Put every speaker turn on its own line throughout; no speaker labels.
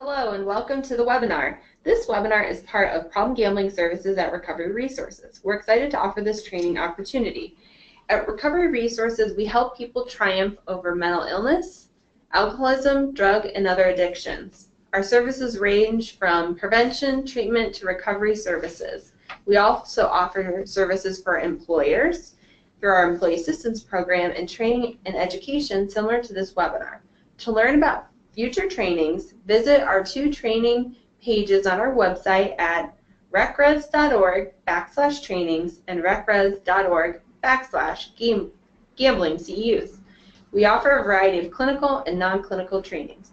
Hello and welcome to the webinar. This webinar is part of Problem Gambling Services at Recovery Resources. We're excited to offer this training opportunity. At Recovery Resources, we help people triumph over mental illness, alcoholism, drug, and other addictions. Our services range from prevention, treatment, to recovery services. We also offer services for employers through our Employee Assistance Program and training and education similar to this webinar. To learn about future trainings, visit our two training pages on our website at recres.org/trainings and recres.org/gambling CEUs. We offer a variety of clinical and non-clinical trainings.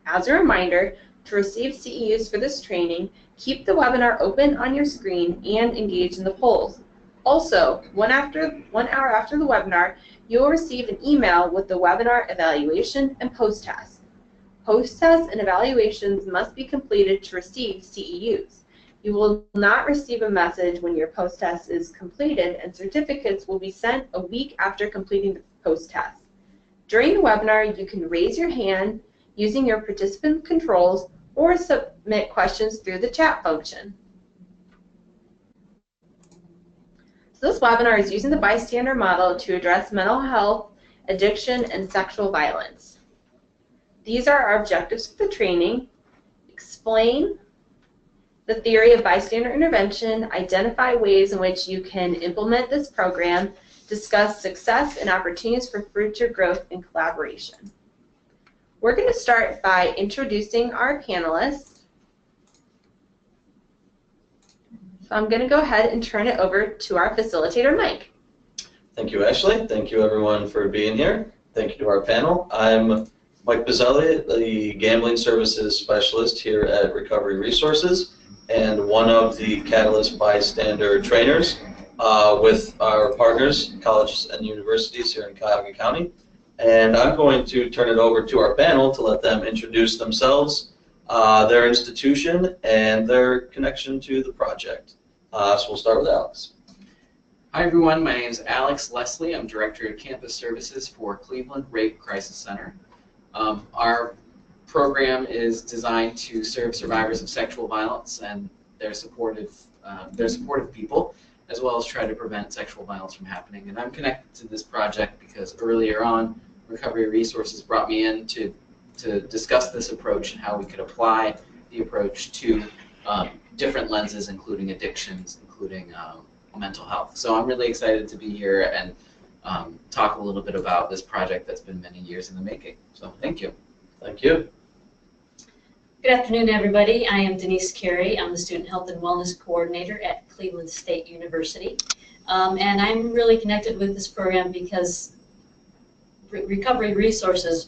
As a reminder, to receive CEUs for this training, keep the webinar open on your screen and engage in the polls. Also, 1 hour after the webinar, you will receive an email with the webinar evaluation and post-test. Post-tests and evaluations must be completed to receive CEUs. You will not receive a message when your post-test is completed, and certificates will be sent a week after completing the post-test. During the webinar, you can raise your hand using your participant controls or submit questions through the chat function. So this webinar is using the Bystander Model to address mental health, addiction, and sexual violence. These are our objectives for the training: explain the theory of bystander intervention, identify ways in which you can implement this program, discuss success and opportunities for future growth and collaboration. We're going to start by introducing our panelists. So I'm going to go ahead and turn it over to our facilitator, Mike.
Thank you, Ashley. Thank you, everyone, for being here. Thank you to our panel. I'm Mike Bizzelli, the Gambling Services Specialist here at Recovery Resources, and one of the Catalyst Bystander trainers with our partners, colleges and universities here in Cuyahoga County. And I'm going to turn it over to our panel to let them introduce themselves, their institution, and their connection to the project. So we'll start with Alex.
Hi everyone, my name is Alex Leslie. I'm Director of Campus Services for Cleveland Rape Crisis Center. Our program is designed to serve survivors of sexual violence and their supportive people, as well as try to prevent sexual violence from happening. And I'm connected to this project because earlier on, Recovery Resources brought me in to discuss this approach and how we could apply the approach to different lenses, including addictions, including mental health. So I'm really excited to be here and talk a little bit about this project that's been many years in the making. So thank you.
Thank you.
Good afternoon, everybody. I am Denise Keary. I'm the Student Health and Wellness Coordinator at Cleveland State University. And I'm really connected with this program because Recovery Resources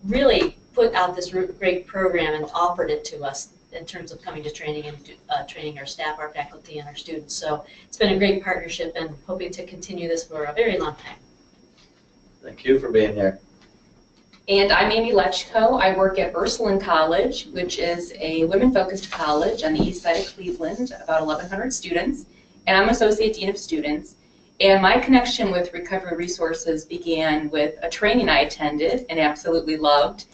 really put out this great program and offered it to us in terms of coming to training and training our staff, our faculty, and our students. So it's been a great partnership and hoping to continue this for a very long time.
Thank you for being here.
And I'm Amy Lechko. I work at Ursuline College, which is a women-focused college on the east side of Cleveland, about 1,100 students, and I'm Associate Dean of Students. And my connection with Recovery Resources began with a training I attended and absolutely loved.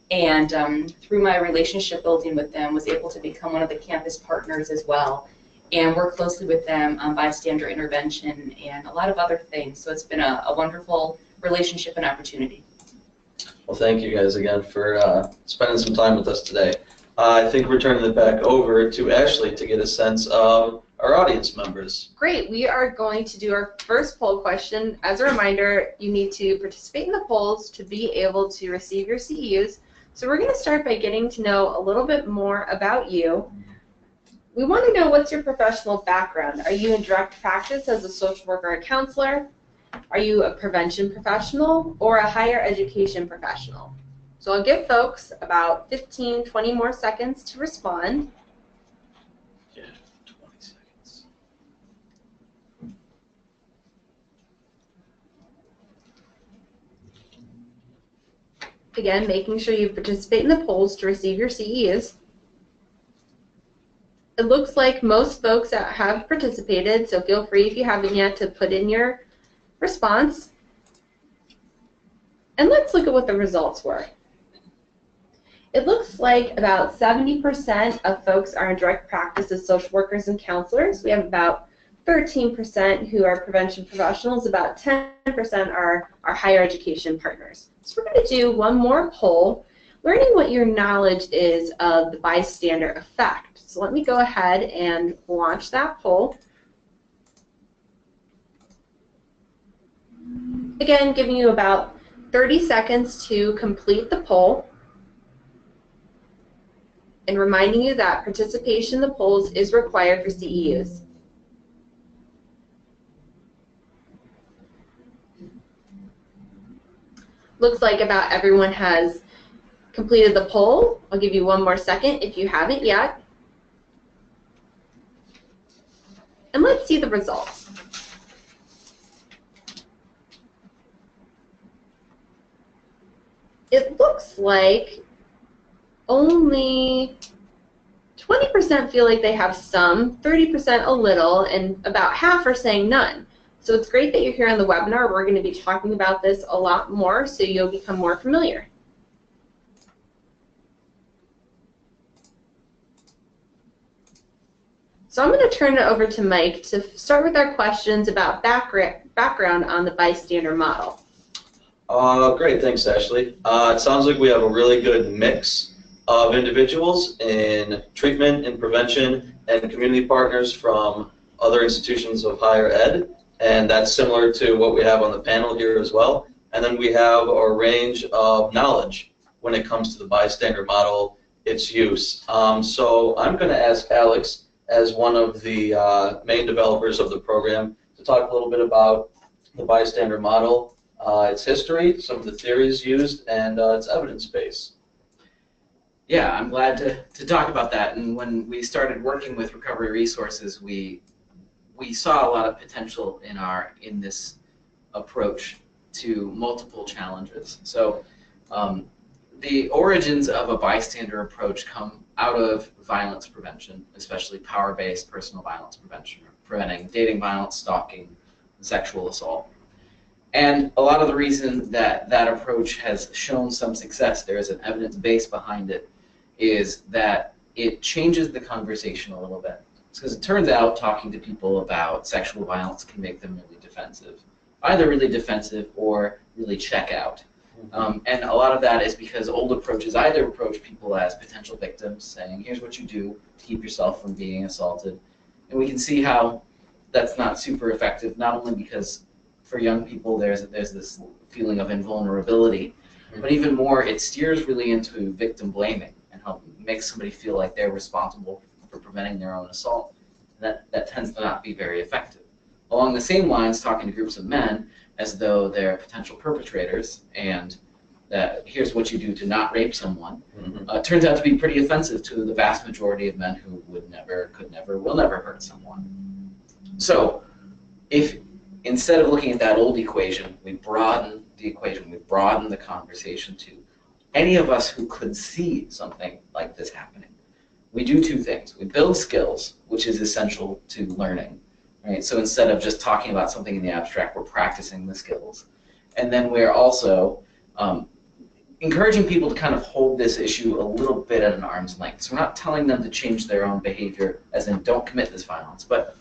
And through my relationship building with them, was able to become one of the campus partners as well and work closely with them on bystander intervention and a lot of other things. So it's been a wonderful relationship and opportunity.
Well, thank you guys again for spending some time with us today. I think we're turning it back over to Ashley to get a sense of our audience members.
Great. We are going to do our first poll question. As a reminder, you need to participate in the polls to be able to receive your CEUs. So we're going to start by getting to know a little bit more about you. We want to know, what's your professional background? Are you in direct practice as a social worker or counselor? Are you a prevention professional or a higher education professional? So I'll give folks about 15, 20 more seconds to respond.
Yeah, 20 seconds.
Again, making sure you participate in the polls to receive your CEUs. It looks like most folks have participated, so feel free, if you haven't yet, to put in your response. And let's look at what the results were. It looks like about 70% of folks are in direct practice as social workers and counselors. We have about 13% who are prevention professionals. About 10% are our higher education partners. So we're going to do one more poll, learning what your knowledge is of the bystander effect. So let me go ahead and launch that poll. Again, giving you about 30 seconds to complete the poll, and reminding you that participation in the polls is required for CEUs. Looks like about everyone has completed the poll. I'll give you one more second if you haven't yet. And let's see the results. It looks like only 20% feel like they have some, 30% a little, and about half are saying none. So it's great that you're here on the webinar. We're going to be talking about this a lot more, so you'll become more familiar. So I'm going to turn it over to Mike to start with our questions about background on the bystander model.
Great, thanks, Ashley. It sounds like we have a really good mix of individuals in treatment and prevention and community partners from other institutions of higher ed, and that's similar to what we have on the panel here as well. And then we have a range of knowledge when it comes to the bystander model, its use. So I'm going to ask Alex, as one of the main developers of the program, to talk a little bit about the bystander model, its history, some of the theories used, and its evidence base.
Yeah, I'm glad to talk about that. And when we started working with Recovery Resources, we saw a lot of potential in this approach to multiple challenges. So the origins of a bystander approach come out of violence prevention, especially power-based personal violence prevention, preventing dating violence, stalking, sexual assault. And a lot of the reason that that approach has shown some success, there is an evidence base behind it, is that it changes the conversation a little bit. Because it turns out talking to people about sexual violence can make them really defensive, either really defensive or really check out. And a lot of that is because old approaches either approach people as potential victims, saying, here's what you do to keep yourself from being assaulted. And we can see how that's not super effective, not only because for young people there's this feeling of invulnerability, but even more, it steers really into victim blaming and makes somebody feel like they're responsible for preventing their own assault. That tends to not be very effective. Along the same lines, talking to groups of men as though they're potential perpetrators and that here's what you do to not rape someone, turns out to be pretty offensive to the vast majority of men who would never, could never, will never hurt someone. So if instead of looking at that old equation, we broaden the equation, we broaden the conversation to any of us who could see something like this happening, we do two things. We build skills, which is essential to learning. Right? So instead of just talking about something in the abstract, we're practicing the skills. And then we're also encouraging people to kind of hold this issue a little bit at an arm's length. So we're not telling them to change their own behavior, as in don't commit this violence, but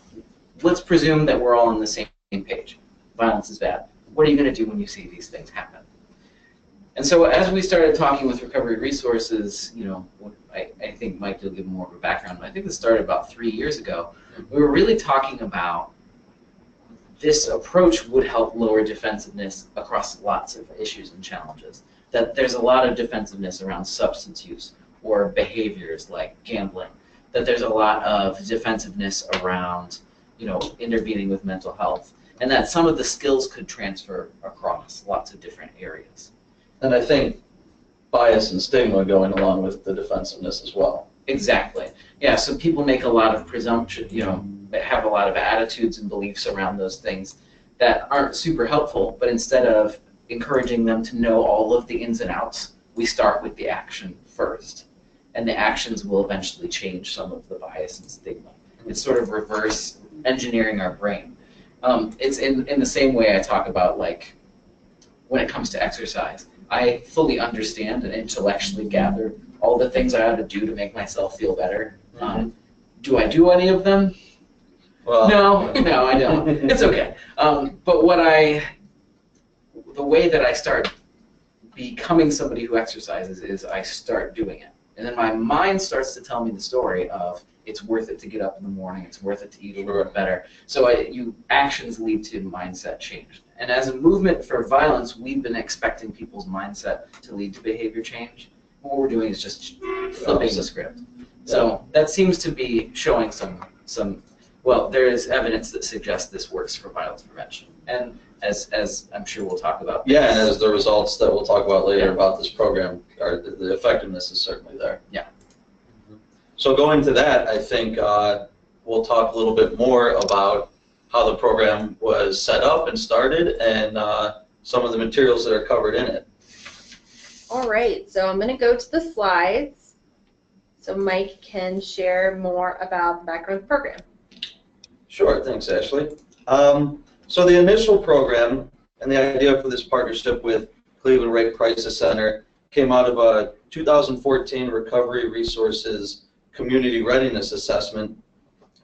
let's presume that we're all on the same page. Violence is bad. What are you going to do when you see these things happen? And so as we started talking with Recovery Resources, I think Mike will give more of a background, but I think this started about 3 years ago. We were really talking about this approach would help lower defensiveness across lots of issues and challenges. That there's a lot of defensiveness around substance use or behaviors like gambling. That there's a lot of defensiveness around, intervening with mental health. And that some of the skills could transfer across lots of different areas.
And I think bias and stigma going along with the defensiveness as well.
Exactly. Yeah, so people make a lot of presumption, have a lot of attitudes and beliefs around those things that aren't super helpful, but instead of encouraging them to know all of the ins and outs, we start with the action first. And the actions will eventually change some of the bias and stigma. It's sort of reverse engineering our brain. It's in the same way I talk about, when it comes to exercise. I fully understand and intellectually gather all the things I ought to do to make myself feel better. Do I do any of them?
Well,
No, I don't. It's okay. But the way that I start becoming somebody who exercises is I start doing it. And then my mind starts to tell me the story of it's worth it to get up in the morning, it's worth it to eat a little bit better. So actions lead to mindset change. And as a movement for violence, we've been expecting people's mindset to lead to behavior change. What we're doing is just flipping the script. So that seems to be showing well, there is evidence that suggests this works for violence prevention. And as I'm sure we'll talk about.
Yeah, and as the results that we'll talk about later about this program, the effectiveness is certainly there.
Yeah.
So going to that, I think we'll talk a little bit more about how the program was set up and started and some of the materials that are covered in it.
All right, so I'm going to go to the slides so Mike can share more about the background of the program.
Sure, thanks, Ashley. So the initial program and the idea for this partnership with Cleveland Rape Crisis Center came out of a 2014 Recovery Resources Community Readiness Assessment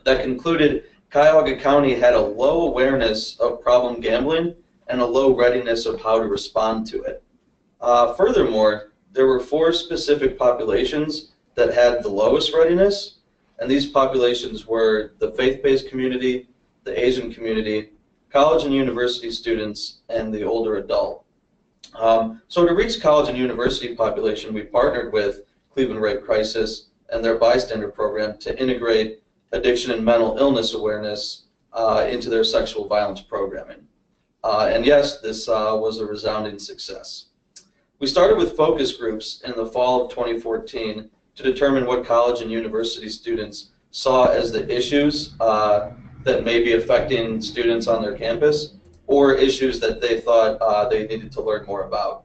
that concluded Cuyahoga County had a low awareness of problem gambling and a low readiness of how to respond to it. Furthermore, there were 4 specific populations that had the lowest readiness, and these populations were the faith-based community, the Asian community, college and university students, and the older adult. So to reach college and university population, we partnered with Cleveland Rape Crisis and their Bystander program to integrate addiction and mental illness awareness into their sexual violence programming. And yes, this was a resounding success. We started with focus groups in the fall of 2014 to determine what college and university students saw as the issues that may be affecting students on their campus, or issues that they thought they needed to learn more about.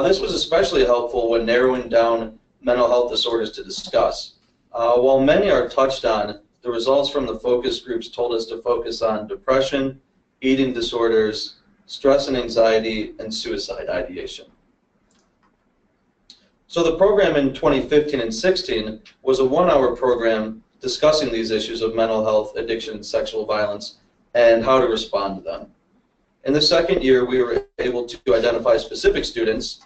This was especially helpful when narrowing down mental health disorders to discuss. While many are touched on, the results from the focus groups told us to focus on depression, eating disorders, stress and anxiety, and suicide ideation. So the program in 2015 and 16 was a 1-hour program discussing these issues of mental health, addiction, and sexual violence, and how to respond to them. In the second year, we were able to identify specific students,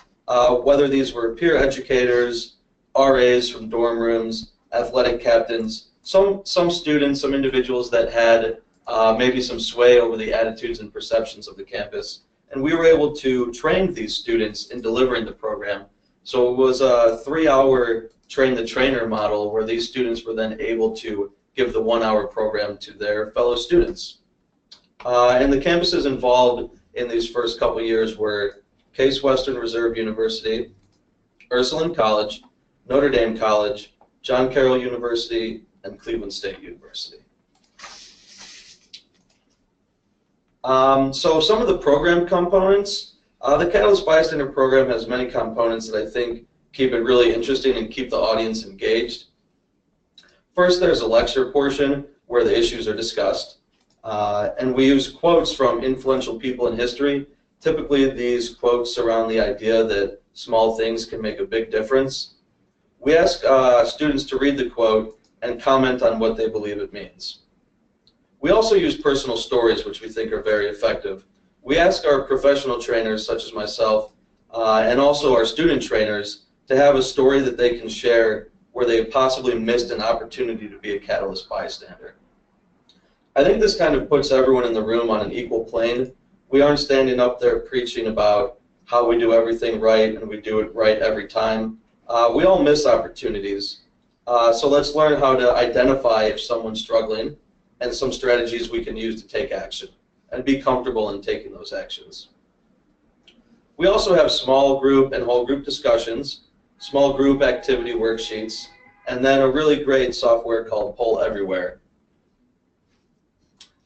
whether these were peer educators, RAs from dorm rooms, athletic captains, some students, some individuals that had maybe some sway over the attitudes and perceptions of the campus. And we were able to train these students in delivering the program. So it was a 3-hour train-the-trainer model where these students were then able to give the 1-hour program to their fellow students. And the campuses involved in these first couple years were Case Western Reserve University, Ursuline College, Notre Dame College, John Carroll University, and Cleveland State University. So some of the program components, the Catalyst Bystander program has many components that I think keep it really interesting and keep the audience engaged. First, there's a lecture portion where the issues are discussed. And we use quotes from influential people in history. Typically, these quotes surround the idea that small things can make a big difference. We ask students to read the quote and comment on what they believe it means. We also use personal stories, which we think are very effective. We ask our professional trainers, such as myself, and also our student trainers, to have a story that they can share where they possibly missed an opportunity to be a catalyst bystander. I think this kind of puts everyone in the room on an equal plane. We aren't standing up there preaching about how we do everything right and we do it right every time. We all miss opportunities. So let's learn how to identify if someone's struggling and some strategies we can use to take action and be comfortable in taking those actions. We also have small group and whole group discussions, small group activity worksheets, and then a really great software called Poll Everywhere.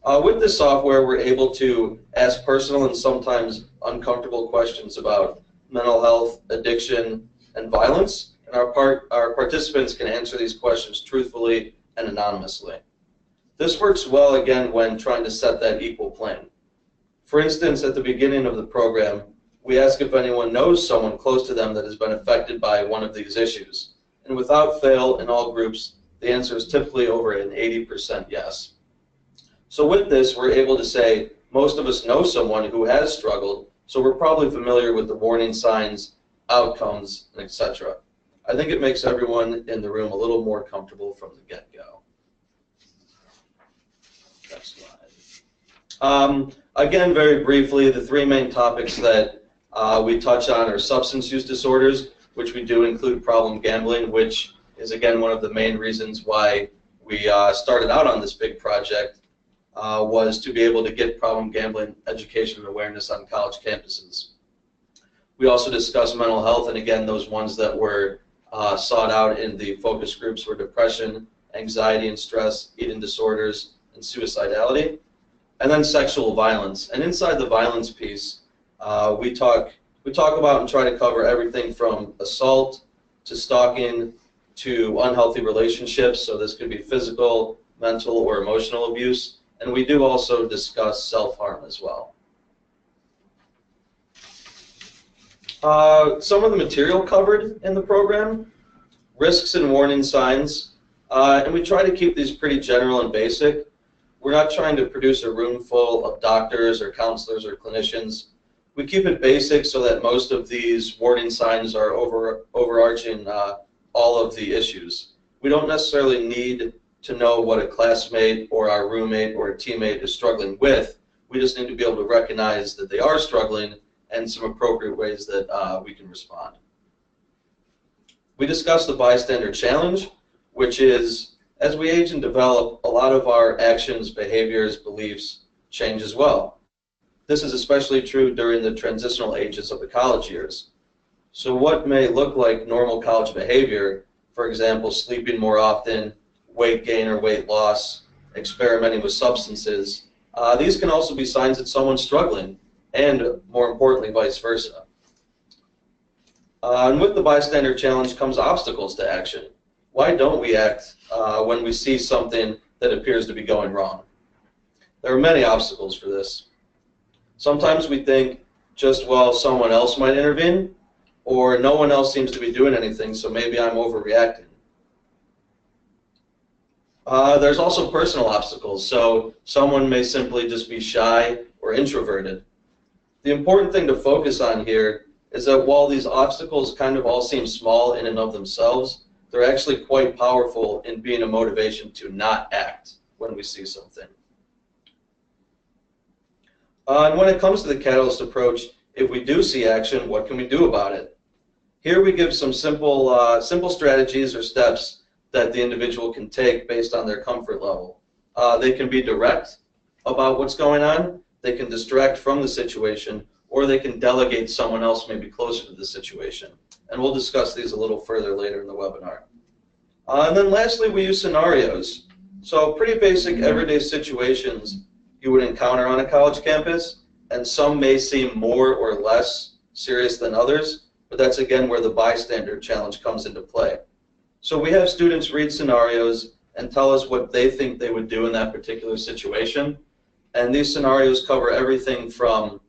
With this software, we're able to ask personal and sometimes uncomfortable questions about mental health, addiction, and violence, and our participants can answer these questions truthfully and anonymously. This works well, again, when trying to set that equal plane. For instance, at the beginning of the program, we ask if anyone knows someone close to them that has been affected by one of these issues. And without fail, in all groups, the answer is typically over an 80% yes. So with this, we're able to say most of us know someone who has struggled, so we're probably familiar with the warning signs, outcomes, and etc. I think it makes everyone in the room a little more comfortable from the get-go. Next slide. Again, very briefly, the three main topics that we touch on are substance use disorders, which we do include problem gambling, which is again one of the main reasons why we started out on this big project, was to be able to get problem gambling education and awareness on college campuses. We also discuss mental health, and again, those ones that were sought out in the focus groups were depression, anxiety and stress, eating disorders, and suicidality. And then sexual violence. And inside the violence piece, we talk about and try to cover everything from assault to stalking to unhealthy relationships. So this could be physical, mental, or emotional abuse. And we do also discuss self-harm as well. Some of the material covered in the program, risks and warning signs, and we try to keep these pretty general and basic. We're not trying to produce a room full of doctors or counselors or clinicians. We keep it basic so that most of these warning signs are overarching all of the issues. We don't necessarily need to know what a classmate or our roommate or a teammate is struggling with. We just need to be able to recognize that they are struggling and some appropriate ways that we can respond. We discussed the bystander challenge, which is, as we age and develop, a lot of our actions, behaviors, beliefs change as well. This is especially true during the transitional ages of the college years. So what may look like normal college behavior, for example, sleeping more often, weight gain or weight loss, experimenting with substances, these can also be signs that someone's struggling, and more importantly, vice versa. And with the bystander challenge comes obstacles to action. Why don't we act when we see something that appears to be going wrong? There are many obstacles for this. Sometimes we think just, well, someone else might intervene, or no one else seems to be doing anything, so maybe I'm overreacting. There's also personal obstacles, so someone may simply just be shy or introverted. The important thing to focus on here is that while these obstacles kind of all seem small in and of themselves, they're actually quite powerful in being a motivation to not act when we see something. And when it comes to the catalyst approach, if we do see action, what can we do about it? Here we give some simple strategies or steps that the individual can take based on their comfort level. They can be direct about what's going on, they can distract from the situation, or they can delegate someone else maybe closer to the situation. And we'll discuss these a little further later in the webinar. And then lastly, we use scenarios. So pretty basic everyday situations you would encounter on a college campus, and some may seem more or less serious than others, but that's again where the bystander challenge comes into play. So we have students read scenarios and tell us what they think they would do in that particular situation. And these scenarios cover everything from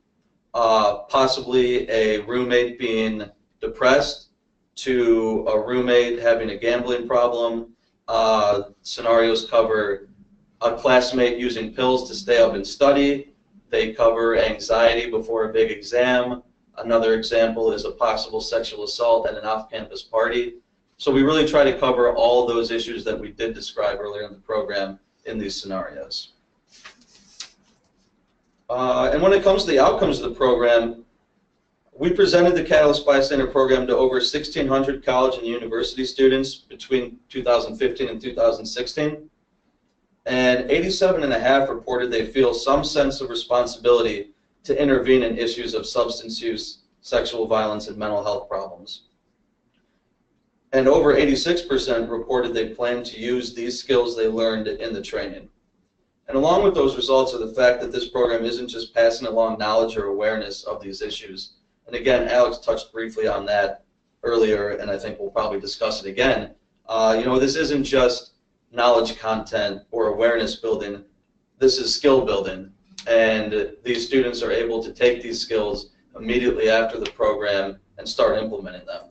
possibly a roommate being depressed to a roommate having a gambling problem. Scenarios cover a classmate using pills to stay up and study. They cover anxiety before a big exam. Another example is a possible sexual assault at an off-campus party. So we really try to cover all those issues that we did describe earlier in the program in these scenarios. And when it comes to the outcomes of the program, we presented the Catalyst Bystander program to over 1,600 college and university students between 2015 and 2016. And 87.5% reported they feel some sense of responsibility to intervene in issues of substance use, sexual violence, and mental health problems. And over 86% reported they plan to use these skills they learned in the training. And along with those results are the fact that this program isn't just passing along knowledge or awareness of these issues. And again, Alex touched briefly on that earlier, and I think we'll probably discuss it again. This isn't just knowledge content or awareness building. This is skill building. And these students are able to take these skills immediately after the program and start implementing them.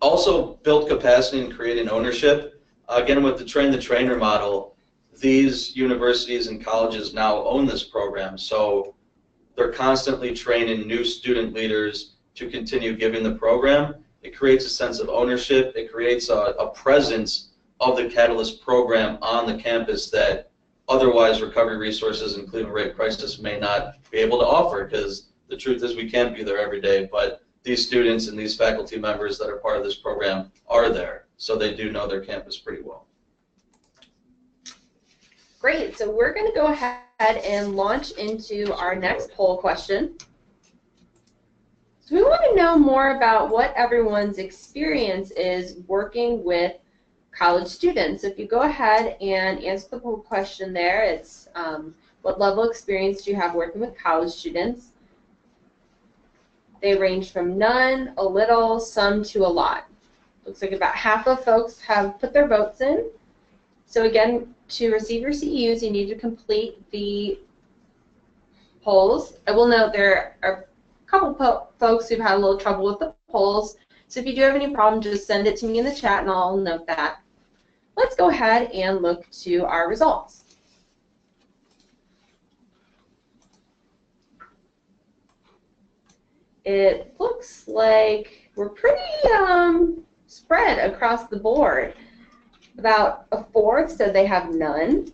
Also build capacity and creating ownership. Again, with the train the trainer model, these universities and colleges now own this program, so they're constantly training new student leaders to continue giving the program. It creates a sense of ownership. It creates a presence of the Catalyst program on the campus that otherwise recovery resources and Cleveland Rape Crisis may not be able to offer, because the truth is we can't be there every day, but these students and these faculty members that are part of this program are there, so they do know their campus pretty well.
Great, so we're going to go ahead and launch into our next poll question. So we want to know more about what everyone's experience is working with college students. If you go ahead and answer the poll question there, it's what level of experience do you have working with college students? They range from none, a little, some, to a lot. Looks like about half of folks have put their votes in. So again, to receive your CEUs, you need to complete the polls. I will note there are a couple folks who've had a little trouble with the polls, so if you do have any problem, just send it to me in the chat and I'll note that. Let's go ahead and look to our results. It looks like we're pretty spread across the board. About a fourth said they have none.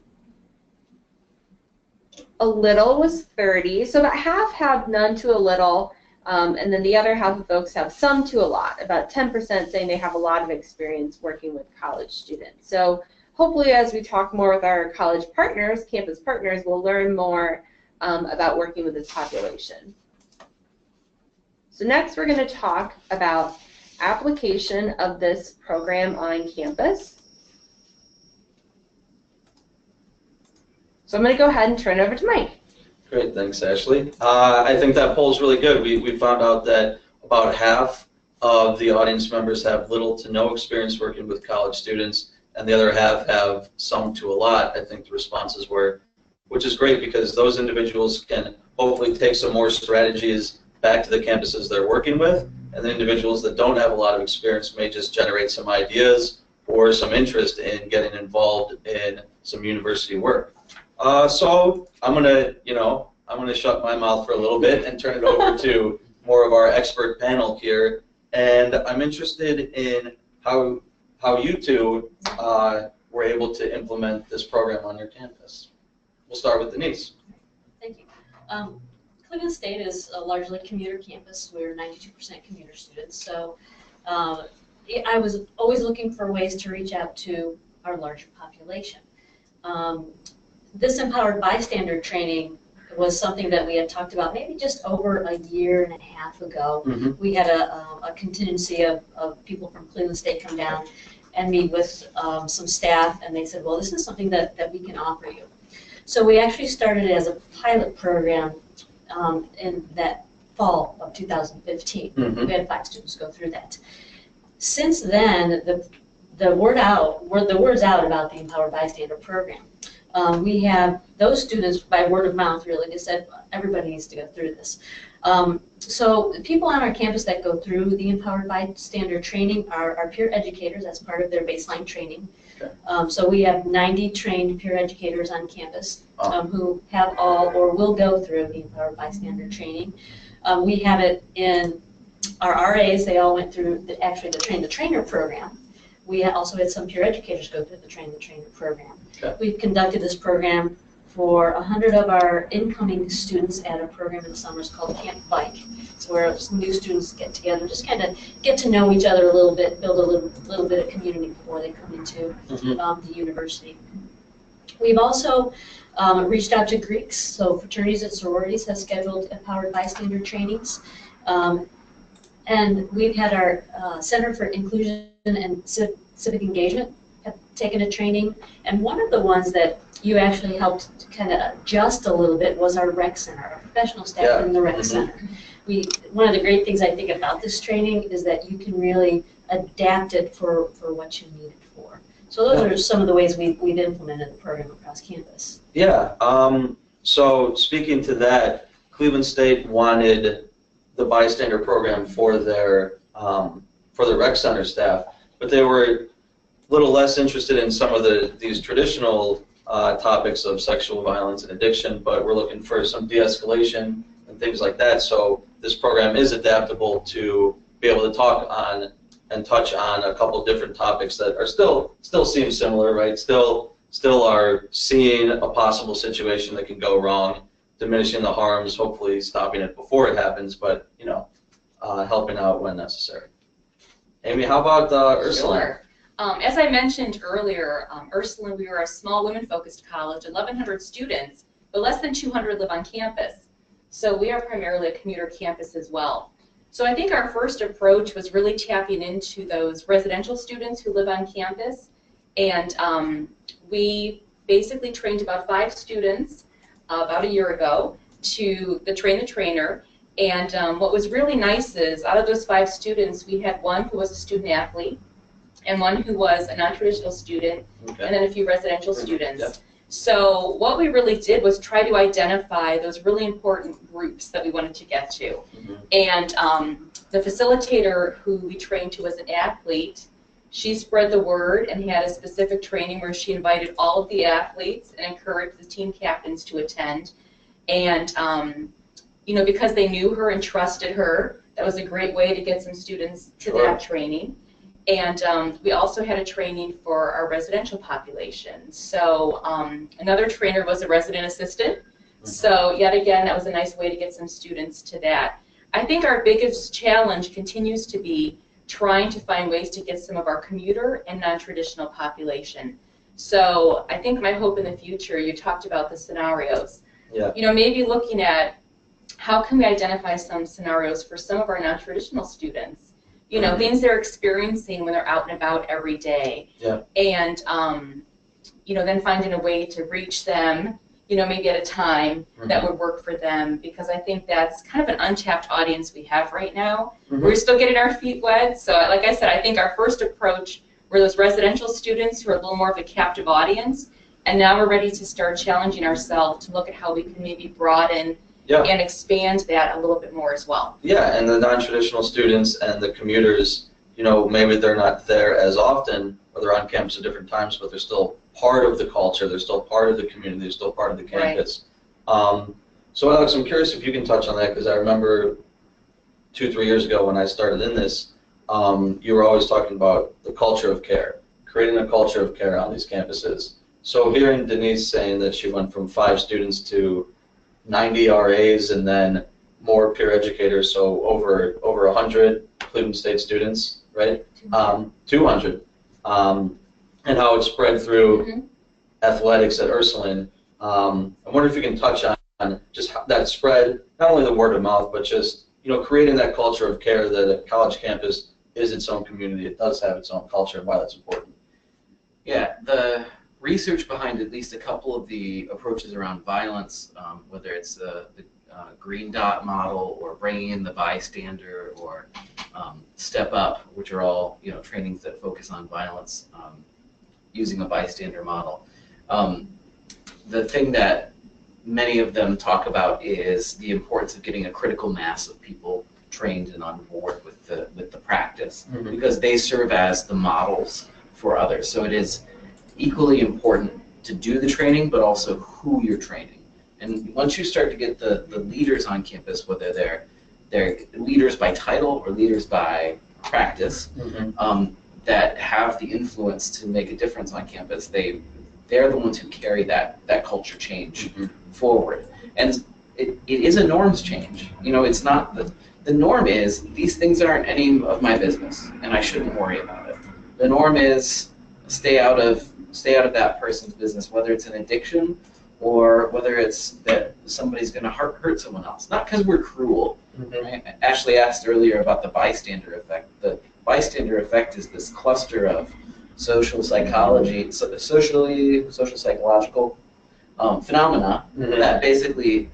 A little was 30, so about half have none to a little, and then the other half of folks have some to a lot. About 10% saying they have a lot of experience working with college students. So hopefully as we talk more with our college partners, campus partners, we'll learn more about working with this population. So next we're going to talk about application of this program on campus. So I'm going to go ahead and turn it over to Mike.
Great, thanks, Ashley. I think that poll is really good. We found out that about half of the audience members have little to no experience working with college students, and the other half have some to a lot. I think the responses were, which is great because those individuals can hopefully take some more strategies back to the campuses they're working with, and the individuals that don't have a lot of experience may just generate some ideas or some interest in getting involved in some university work. So I'm gonna shut my mouth for a little bit and turn it over to more of our expert panel here, and I'm interested in how you two were able to implement this program on your campus. We'll start with Denise.
Thank you. Cleveland State is a largely commuter campus. We're 92% commuter students, so I was always looking for ways to reach out to our larger population. This empowered bystander training was something that we had talked about maybe just over a year and a half ago. Mm-hmm. We had a contingency of people from Cleveland State come down and meet with some staff, and they said, well, this is something that we can offer you. So we actually started it as a pilot program in that fall of 2015. Mm-hmm. We had 5 students go through that. Since then, the word's out about the Empowered Bystander program. We have those students, by word of mouth, really, they said everybody needs to go through this. So the people on our campus that go through the Empowered Bystander training are peer educators as part of their baseline training. Okay. So we have 90 trained peer educators on campus who have all or will go through the Empowered Bystander training. We have it in our RAs, they all went through the Train the Trainer program. We also had some peer educators go through the Train the Trainer program. Okay. We've conducted this program for 100 of our incoming students at a program in the summers called Camp Bike. It's where some new students get together, just kind of get to know each other a little bit, build a little bit of community before they come into the university. We've also reached out to Greeks, so fraternities and sororities have scheduled Empowered Bystander trainings. And we've had our Center for Inclusion and Civic Engagement have taken a training, and one of the ones that you actually helped to kind of adjust a little bit was our rec center, our professional staff in the rec center. One of the great things I think about this training is that you can really adapt it for what you need it for. So those are some of the ways we've implemented the program across campus.
Yeah, so speaking to that, Cleveland State wanted the bystander program for their rec center staff, but they were a little less interested in some of these traditional topics of sexual violence and addiction, but we're looking for some de-escalation and things like that. So this program is adaptable to be able to talk on and touch on a couple different topics that are still seem similar, right? Still are seeing a possible situation that can go wrong, diminishing the harms, hopefully stopping it before it happens, but helping out when necessary. Amy, how about Ursuline?
Sure. As I mentioned earlier, Ursuline, we are a small women-focused college, 1,100 students, but less than 200 live on campus. So we are primarily a commuter campus as well. So I think our first approach was really tapping into those residential students who live on campus, and we basically trained about 5 students about a year ago to train the trainer. And what was really nice is, out of those 5 students, we had one who was a student athlete, and one who was a non-traditional student,
Okay.
and then a few residential students.
Yep.
So what we really did was try to identify those really important groups that we wanted to get to.
Mm-hmm.
And the facilitator who we trained to was an athlete. She spread the word and had a specific training where she invited all of the athletes and encouraged the team captains to attend. And because they knew her and trusted her, that was a great way to get some students to
Sure.
that training. And we also had a training for our residential population. So another trainer was a resident assistant. So yet again, that was a nice way to get some students to that. I think our biggest challenge continues to be trying to find ways to get some of our commuter and non-traditional population. So I think my hope in the future, you talked about the scenarios.
Yeah.
Maybe looking at how can we identify some scenarios for some of our non-traditional students. Things they're experiencing when they're out and about every day.
Yeah.
And, then finding a way to reach them, maybe at a time that would work for them, because I think that's kind of an untapped audience we have right now.
Mm-hmm.
We're still getting our feet wet. So like I said, I think our first approach were those residential students who are a little more of a captive audience. And now we're ready to start challenging ourselves to look at how we can maybe broaden and expand that a little bit more as well.
Yeah, and the non-traditional students and the commuters, maybe they're not there as often, or they're on campus at different times, but they're still part of the culture, they're still part of the community, they're still part of the campus. Right. So Alex, I'm curious if you can touch on that, because I remember 2-3 years ago when I started in this, you were always talking about the culture of care, creating a culture of care on these campuses. So hearing Denise saying that she went from 5 students to 90 RAs and then more peer educators, so over 100 Cleveland State students, right? 200. And how it spread through athletics at Ursuline. I wonder if you can touch on just how that spread, not only the word of mouth, but just creating that culture of care that a college campus is its own community. It does have its own culture, and why that's important.
Yeah, the research behind at least a couple of the approaches around violence, whether it's the green dot model or bringing in the bystander or step up, which are all trainings that focus on violence using a bystander model. The thing that many of them talk about is the importance of getting a critical mass of people trained and on board with the practice, because they serve as the models for others. So it is equally important to do the training, but also who you're training. And once you start to get the leaders on campus, whether they're leaders by title or leaders by practice, that have the influence to make a difference on campus, they're the ones who carry that culture change forward. And it is a norms change. It's not the norm is these things aren't any of my business, and I shouldn't worry about it. The norm is stay out of that person's business, whether it's an addiction or whether it's that somebody's going to hurt someone else. Not because we're cruel. Right? Ashley asked earlier about the bystander effect. The bystander effect is this cluster of social psychology, social psychological phenomena that basically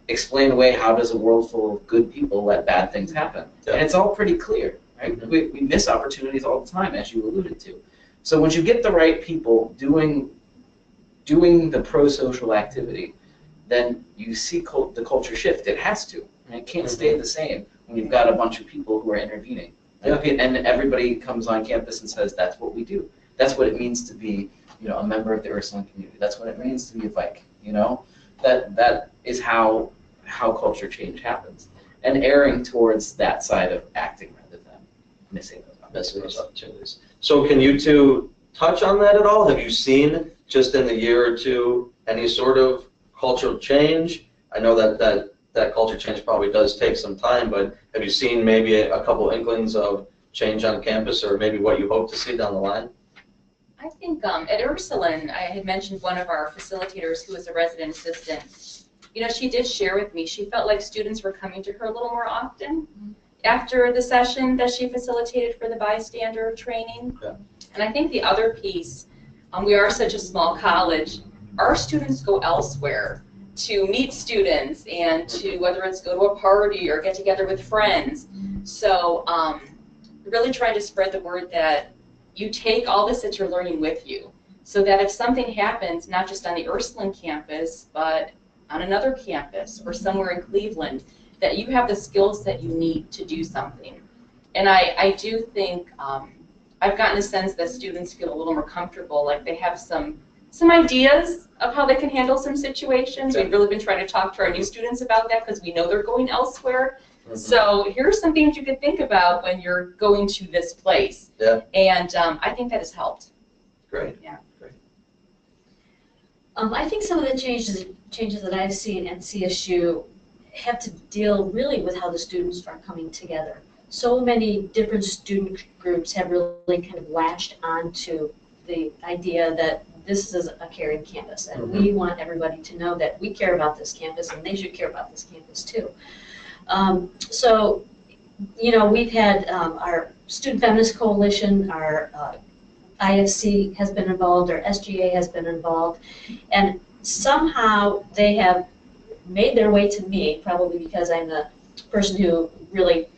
explain away how does a world full of good people let bad things happen. And it's all pretty clear. Right? We miss opportunities all the time, as you alluded to. So once you get the right people doing the pro-social activity, then you see the culture shift. It has to. And it can't stay the same when you've got a bunch of people who are intervening. And everybody comes on campus and says, that's what we do. That's what it means to be, a member of the Ursuline community. That's what it means to be a Vike. That is how culture change happens. And erring towards that side of acting rather than missing those opportunities.
So can you two touch on that at all? Have you seen, just in a year or two, any sort of cultural change? I know that culture change probably does take some time, but have you seen maybe a couple inklings of change on campus, or maybe what you hope to see down the line?
I think at Ursuline, I had mentioned one of our facilitators who was a resident assistant. She did share with me she felt like students were coming to her a little more often after the session that she facilitated for the bystander training.
Yeah.
And I think the other piece, we are such a small college, our students go elsewhere to meet students and to, whether it's go to a party or get together with friends. So really trying to spread the word that you take all this that you're learning with you, so that if something happens, not just on the Ursuline campus, but on another campus or somewhere in Cleveland, that you have the skills that you need to do something. And I do think I've gotten a sense that students feel a little more comfortable, like they have some ideas of how they can handle some situations. We've really been trying to talk to our new students about that because we know they're going elsewhere. So here's some things you could think about when you're going to this place.
Yeah.
And I think that has helped.
Great.
Yeah.
Great.
I think some of the changes that I've seen at CSU have to deal really with how the students are coming together. So many different student groups have really kind of latched onto the idea that this is a caring campus, and we want everybody to know that we care about this campus, and they should care about this campus too. So, we've had our Student Feminist Coalition, our IFC has been involved, our SGA has been involved, and somehow they have made their way to me, probably because I'm the person who really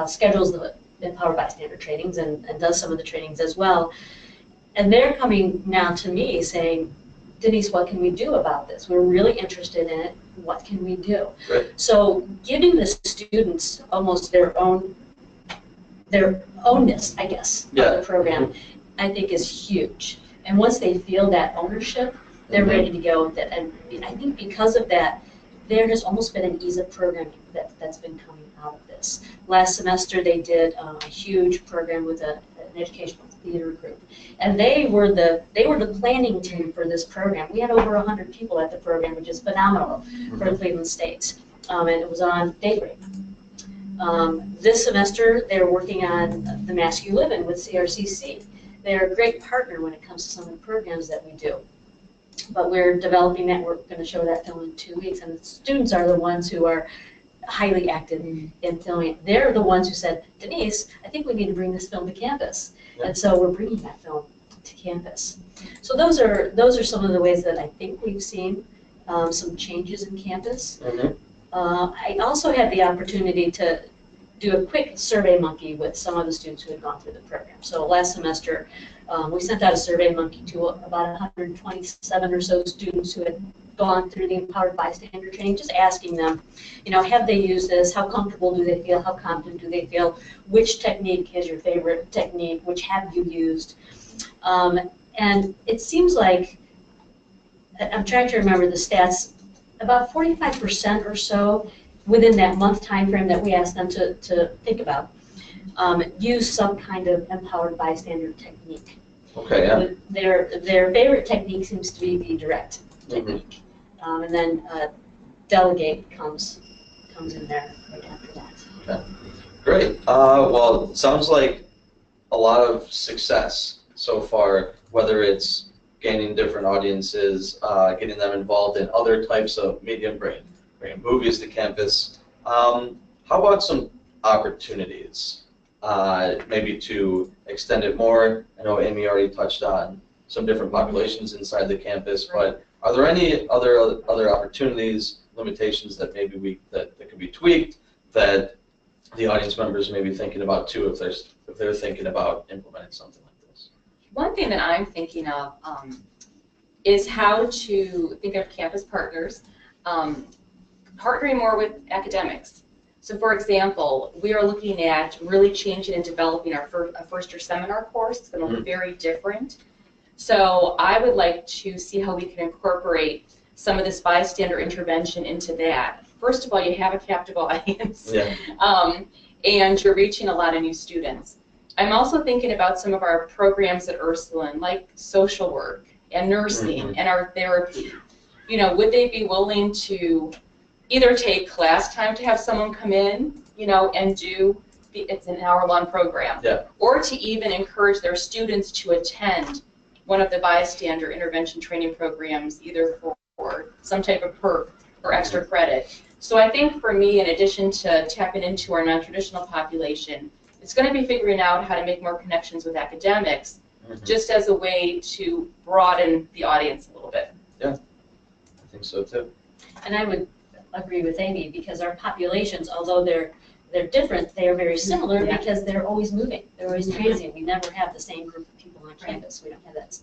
schedules the Empowered Bystander trainings and does some of the trainings as well. And they're coming now to me saying, Denise, what can we do about this? We're really interested in it. What can we do?
Right.
So giving the students almost their ownness, I guess, of the program, I think is huge. And once they feel that ownership, they're ready to go with it. And I think because of that, there has almost been an ease of programming that's been coming out of this. Last semester, they did a huge program with an educational theater group, and they were the planning team for this program. We had over 100 people at the program, which is phenomenal for Cleveland State, and it was on Daybreak. This semester, they're working on the Mask You Live In with CRCC. They're a great partner when it comes to some of the programs that we do. But we're developing that. We're going to show that film in 2 weeks, and the students are the ones who are highly active in filming. They're the ones who said, Denise, I think we need to bring this film to campus. And so we're bringing that film to campus. So those are some of the ways that I think we've seen some changes in campus. I also had the opportunity to do a quick survey monkey with some of the students who had gone through the program. So last semester, we sent out a survey monkey to about 127 or so students who had gone through the Empowered Bystander training, just asking them, have they used this? How comfortable do they feel? How confident do they feel? Which technique is your favorite technique? Which have you used? And it seems like, I'm trying to remember the stats, about 45% or so within that month time frame that we asked them to think about, use some kind of Empowered Bystander technique.
Okay, yeah.
Their favorite technique seems to be the direct technique. And then delegate comes in there right after that.
Okay. Great. Well, it sounds like a lot of success so far, whether it's gaining different audiences, getting them involved in other types of medium, bringing movies to campus. How about some opportunities, maybe to extend it more? I know Amy already touched on some different populations inside the campus, but are there any other opportunities, limitations that maybe that could be tweaked that the audience members may be thinking about too, if they're thinking about implementing something like this?
One thing that I'm thinking of, is how to think of campus partners, partnering more with academics. So for example, we are looking at really changing and developing our first year seminar course. It's going to look very different. So I would like to see how we can incorporate some of this bystander intervention into that. First of all, you have a captive audience, and you're reaching a lot of new students. I'm also thinking about some of our programs at Ursuline, like social work and nursing and our therapy. You know, would they be willing to either take class time to have someone come in, you know, and do it's an hour-long program, or to even encourage their students to attend one of the bystander intervention training programs, either for some type of perk or extra credit. So I think for me, in addition to tapping into our non-traditional population, it's going to be figuring out how to make more connections with academics, just as a way to broaden the audience a little bit.
Yeah, I think so too.
And I would agree with Amy, because our populations, although they're different, they are very similar because they're always moving. They're always transient. We never have the same group of people on campus. We don't have that.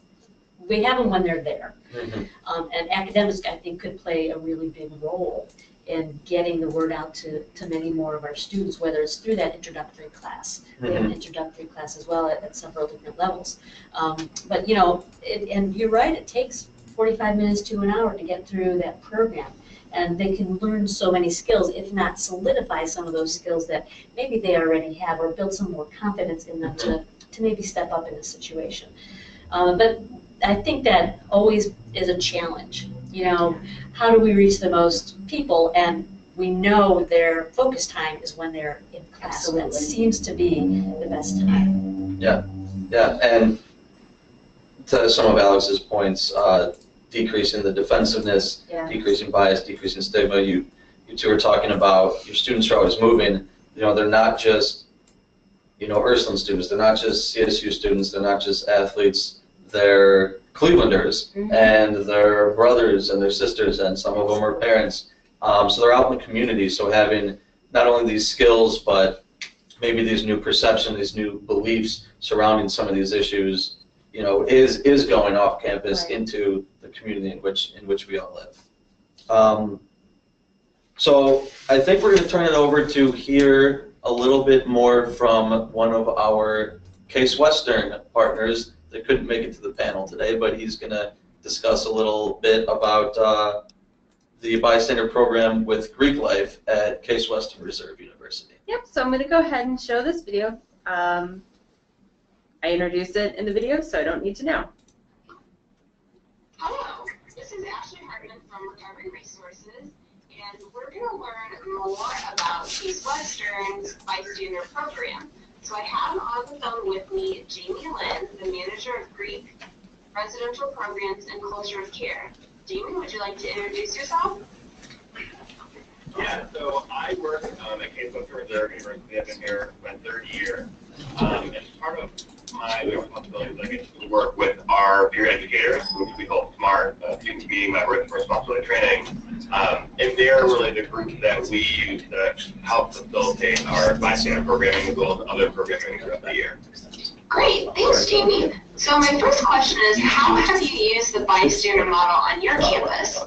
We have them when they're there. And academics, I think, could play a really big role in getting the word out to many more of our students, whether it's through that introductory class. We have an introductory class as well at several different levels. But, you know, and you're right, it takes 45 minutes to an hour to get through that program. And they can learn so many skills, if not solidify some of those skills that maybe they already have, or build some more confidence in them to maybe step up in a situation. But I think that always is a challenge. You know, how do we reach the most people? And we know their focus time is when they're in class. So that seems to be the best time.
Yeah, and to some of Alex's points, decreasing the defensiveness, decreasing bias, decreasing stigma. You two are talking about your students are always moving. You know, they're not just, you know, Ursuline students. They're not just CSU students. They're not just athletes. They're Clevelanders, and their brothers and their sisters, and some of them are parents. So they're out in the community. So having not only these skills, but maybe these new perceptions, these new beliefs surrounding some of these issues, you know, is going off campus into the community in which we all live. So I think we're going to turn it over to hear a little bit more from one of our Case Western partners that couldn't make it to the panel today, but he's going to discuss a little bit about the bystander program with Greek life at Case Western Reserve University.
Yep, so I'm going to go ahead and show this video. I introduced it in the video, so I don't need to know.
Hello, this is Ashley Hartman from Recovery Resources, and we're going to learn more about Case Western's bystander program. So I have on the phone with me Jamie Lynn, the manager of Greek residential programs and culture of care. Jamie, would you like to introduce yourself?
Yeah, so I work at Case Western Reserve University. I've been here for my third year. And part of my responsibilities, I get to work with our peer educators, which we call SMART, Student Community Member for Responsibility Training. And they're really the group that we use to help facilitate our bystander programming as well as other programming throughout the year.
Great, thanks, Jamie. So my first question is, how have you used the bystander model on your campus?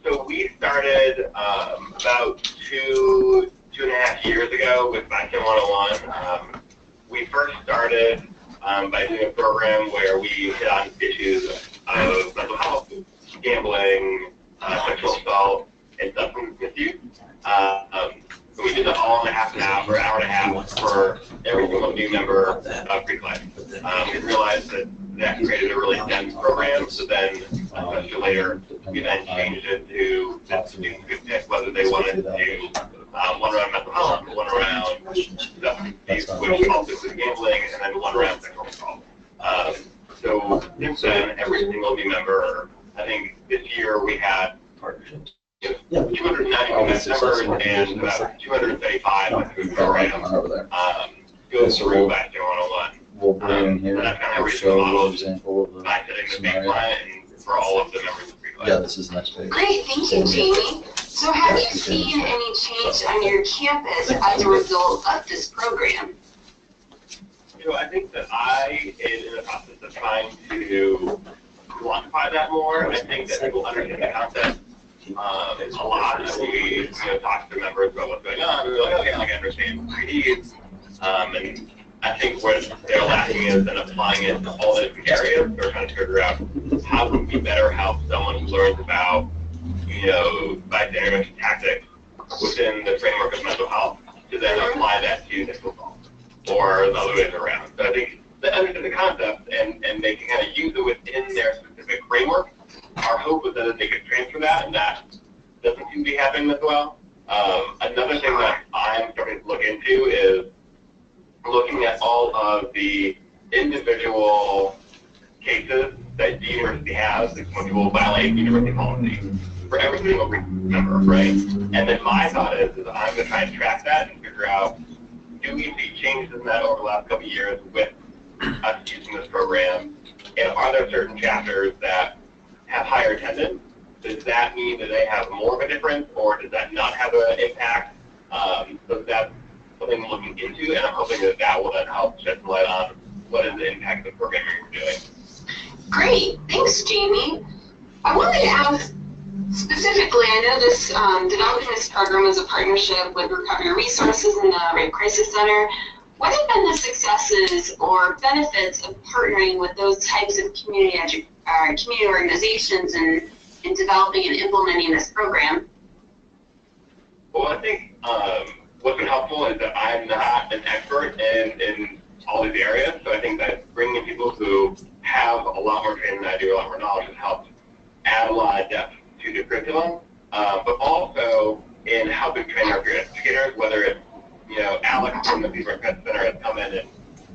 So we started about two and a half years ago with Bystander 101. We first started by doing a program where we hit on issues of mental health, gambling, sexual assault, and substance misuse. So we did it all in a half an hour or hour and a half for every single new member of Greek life. We realized that created a really dense program, so then, especially later, we then changed it to that students could pick whether they wanted to do one around mental health, one around substance abuse, which also includes gambling, and then one around sexual assault. So since then, every single new member, I think this year we had 290 members and about 235 through the program go through Bystander 101.
We'll bring in here
and
show an example of
by setting the baseline for all of the members of Greek life.
Yeah, this is the next page.
Great, thank you, Jamie. So have you seen any change on your campus as a result of this program?
You know, I think that I am in the process of trying to quantify that more. I think that people understand the concept a lot. And we talk to members about what's going on. And we're like, oh yeah, like I understand what it needs. And I think what they're lacking is then applying it to all the different areas. They're trying to figure out how can we better help someone who learns about, bystander intervention tactics within the framework of mental health to then apply that to the football or the other ways around. So I think they understand the concept and they can kind of use it within their specific framework. Our hope is that they can transfer that, and that doesn't seem to be happening as well. Another thing that I'm starting to look into is looking at all of the individual cases that the university has which will violate university policy for every single member, right? And then my thought is I'm going to try and track that and figure out, do we see changes in that over the last couple of years with us using this program? And are there certain chapters that have higher attendance? Does that mean that they have more of a difference, or does that not have an impact? So that's something I'm looking into, and I'm hoping that that will then help shed some light on what is the impact of the programming we're doing.
Great, thanks, Jamie. I wanted to ask specifically, I know this developing this program is a partnership with Recovery Resources and the Rape Crisis Center. What have been the successes or benefits of partnering with those types of community organizations in developing and implementing this program?
Well, I think what's been helpful is that I'm not an expert in all these areas, so I think that bringing in people who have a lot more training than I do, a lot more knowledge, has helped add a lot of depth to the curriculum, but also in helping train our peer educators, whether it's, Alex from the Dzurec Center has come in and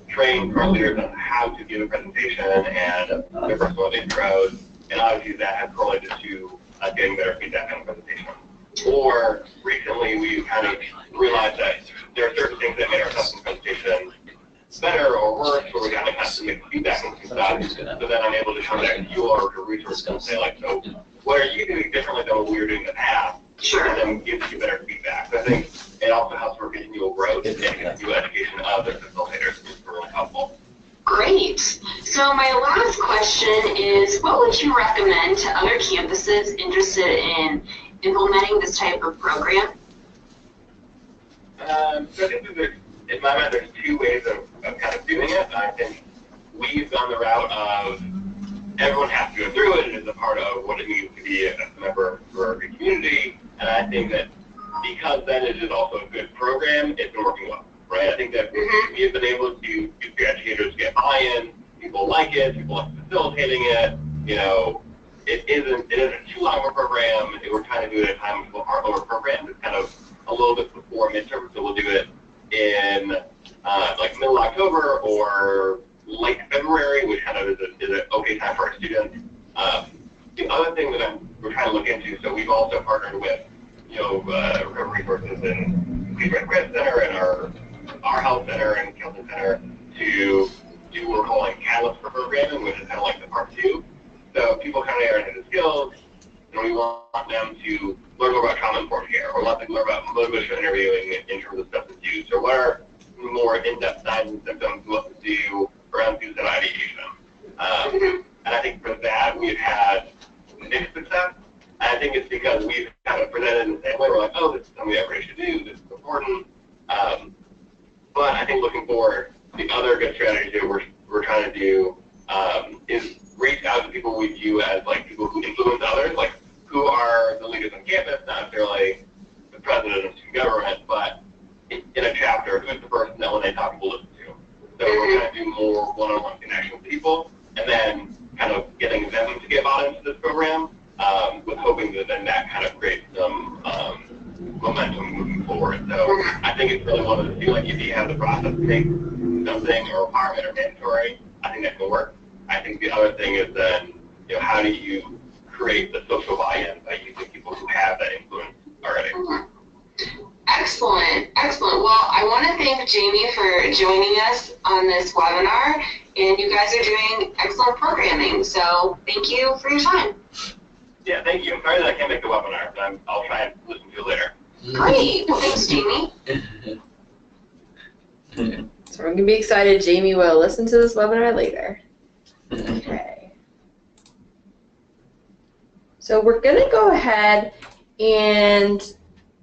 trained our leaders on how to give a presentation and their personal intros, and obviously that has correlated to getting better feedback on the presentation. Or recently we've kind of realized that there are certain things that made our custom presentation better or worse, where we kind of have to make feedback on some stuff, so then I'm able to come back to you or to resources and say, like, so what are you doing differently than what we were doing in the past?
Sure.
And then give you better feedback. So I think it also helps for continual growth and continual education of the facilitators, which is really helpful.
Great. So my last question is, what would you recommend to other campuses interested in implementing this type of program?
So I think in my mind, there's two ways of kind of doing it. I think we've gone the route of everyone has to go through it. It is a part of what it means to be a member for a community. And I think that because then it is also a good program, it's been working well, right? I think that we have been able to get the educators get buy-in. People like it. People like facilitating it. It isn't too long of a program. We're trying to do it at a time when our over program is kind of a little bit before midterm, so we'll do it in like middle October or late February, which kind of is an okay time for our students. The other thing that we're trying to look into, so we've also partnered with Recovery Resources and Dzurec Crisis Center and our health center and counseling center to do what we're calling catalyst for programming, which is kind of like the part 2. So people kind of are into the skills, and we want them to learn more about trauma-informed care, or want them to learn about motivational interviewing in terms of substance use, or what are more in-depth signs and symptoms we want to do around suicide ideation. And I think for that, we've had mixed success. And I think it's because we've kind of presented in the same way. We're like, oh, this is something everybody should do. This is important. But I think looking forward, the other good strategy that we're trying to do is reach out to people we view as like people who influence others, like who are the leaders on campus, not necessarily the president of student government, but in a chapter, who's the person that when they talk, people listen to. So we're going to do more one-on-one connection with people, and then kind of getting them to get bought into this program, with hoping that then that kind of creates some momentum moving forward. So I think it's really one of the two, like if you have the process to make something or requirement or mandatory, I think that can work. I think the other thing is then, how do you create the social buy-in by using people who have that influence already?
Excellent, excellent. Well, I want to thank Jamie for joining us on this webinar, and you guys are doing excellent programming, so thank you for your time.
Yeah, thank you. I'm sorry that I can't make the webinar, but I'll try and listen to it later.
Great, thanks, Jamie.
So we're going to be excited. Jamie will listen to this webinar later. Okay. So we're going to go ahead and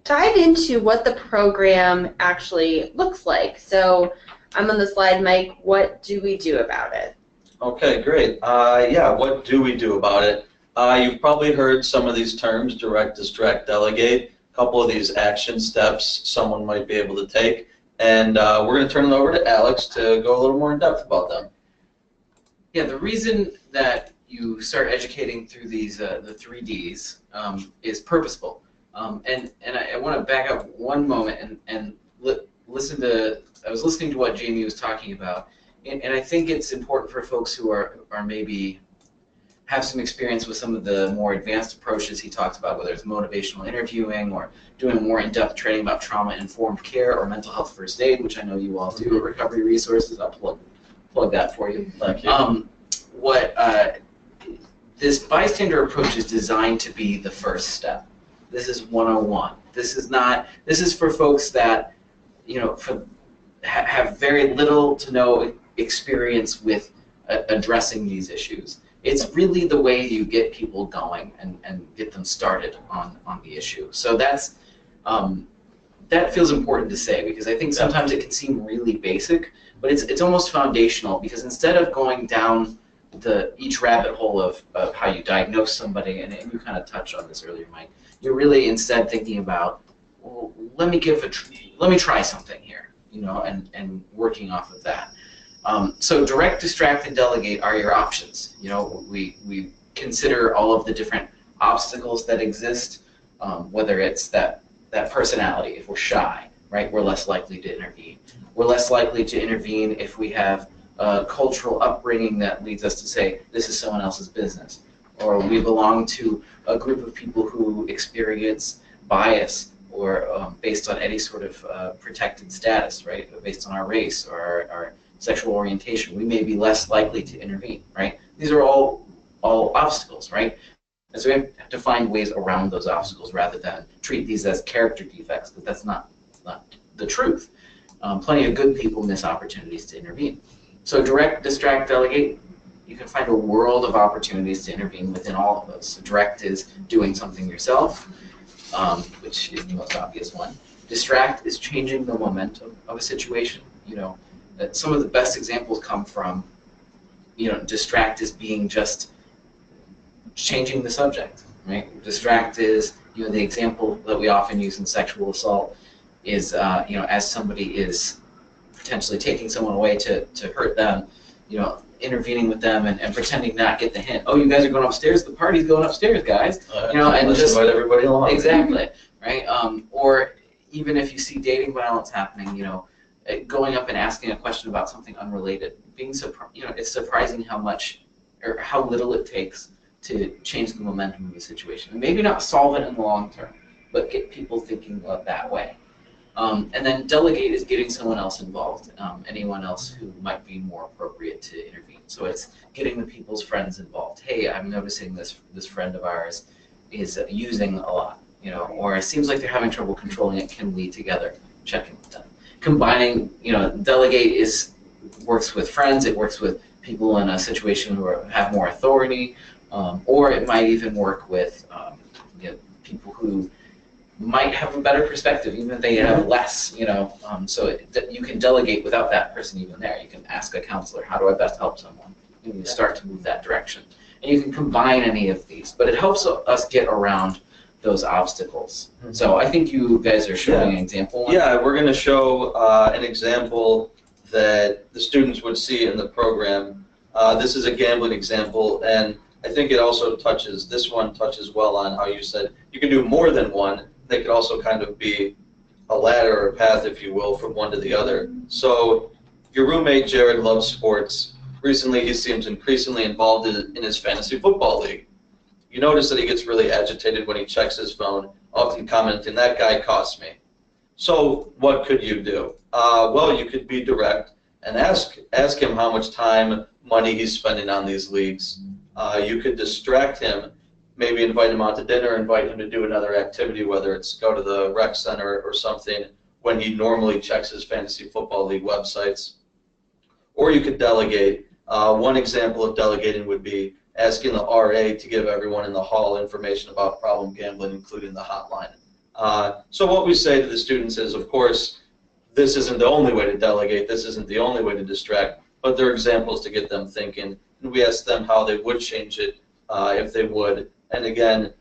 dive into what the program actually looks like. So I'm on the slide, Mike. What do we do about it?
Okay, great. Yeah, what do we do about it? You've probably heard some of these terms: direct, distract, delegate. A couple of these action steps someone might be able to take. And we're going to turn it over to Alex to go a little more in depth about them.
Yeah, the reason that you start educating through these the 3Ds is purposeful. And I want to back up one moment and listen to. I was listening to what Jamie was talking about, and I think it's important for folks who are maybe have some experience with some of the more advanced approaches he talks about, whether it's motivational interviewing or doing more in-depth training about trauma-informed care or mental health first aid, which I know you all do at Recovery Resources. I'll plug that for you.
Thank you.
This bystander approach is designed to be the first step. This is 101. This is for folks that, you know, have very little to no experience with addressing these issues. It's really the way you get people going and get them started on the issue. So that's that feels important to say, because I think sometimes it can seem really basic, but it's almost foundational, because instead of going down each rabbit hole of how you diagnose somebody, and you kind of touched on this earlier, Mike, you're really instead thinking about, well, let me try something here, you know, and working off of that. So direct, distract, and delegate are your options. You know, we consider all of the different obstacles that exist, whether it's that personality. If we're shy, right, we're less likely to intervene. We're less likely to intervene if we have a cultural upbringing that leads us to say, this is someone else's business. Or we belong to a group of people who experience bias or based on any sort of protected status, right, based on our race or our sexual orientation. We may be less likely to intervene, right? These are all obstacles, right? And so we have to find ways around those obstacles rather than treat these as character defects, because that's not the truth. Plenty of good people miss opportunities to intervene. So direct, distract, delegate, you can find a world of opportunities to intervene within all of those. So direct is doing something yourself, which is the most obvious one. Distract is changing the momentum of a situation. You know, some of the best examples come from, you know, distract is being just changing the subject, right? Distract is, you know, the example that we often use in sexual assault is, you know, as somebody is potentially taking someone away to hurt them, you know, intervening with them and pretending not get the hint. Oh, you guys are going upstairs. The party's going upstairs, guys. You know, and just
invite everybody along.
Exactly, right? Or even if you see dating violence happening, you know, going up and asking a question about something unrelated, being you know, it's surprising how much or how little it takes to change the momentum of the situation, and maybe not solve it in the long term, but get people thinking that way. And then delegate is getting someone else involved, anyone else who might be more appropriate to intervene. So it's getting the people's friends involved. Hey, I'm noticing this friend of ours is using a lot, you know, or it seems like they're having trouble controlling it. Can we together check in with them? Combining, you know, delegate works with friends. It works with people in a situation who have more authority, or it might even work with you know, people who might have a better perspective, even if they have less, you know. So you can delegate without that person even there. You can ask a counselor, how do I best help someone? And you start to move that direction. And you can combine any of these, but it helps us get around those obstacles. So I think you guys are showing an example.
Yeah, we're going to show an example that the students would see in the program. This is a gambling example, and I think it also this one touches well on how you said you can do more than one. They could also kind of be a ladder or a path, if you will, from one to the other. So your roommate, Jared, loves sports. Recently, he seems increasingly involved in his fantasy football league. You notice that he gets really agitated when he checks his phone, often commenting, "That guy costs me." So what could you do? Well, you could be direct and ask him how much time, money he's spending on these leagues. You could distract him, maybe invite him out to dinner, invite him to do another activity, whether it's go to the rec center or something when he normally checks his fantasy football league websites. Or you could delegate. One example of delegating would be asking the RA to give everyone in the hall information about problem gambling, including the hotline. So what we say to the students is, of course, this isn't the only way to delegate, this isn't the only way to distract, but they're examples to get them thinking, and we ask them how they would change it if they would. And again,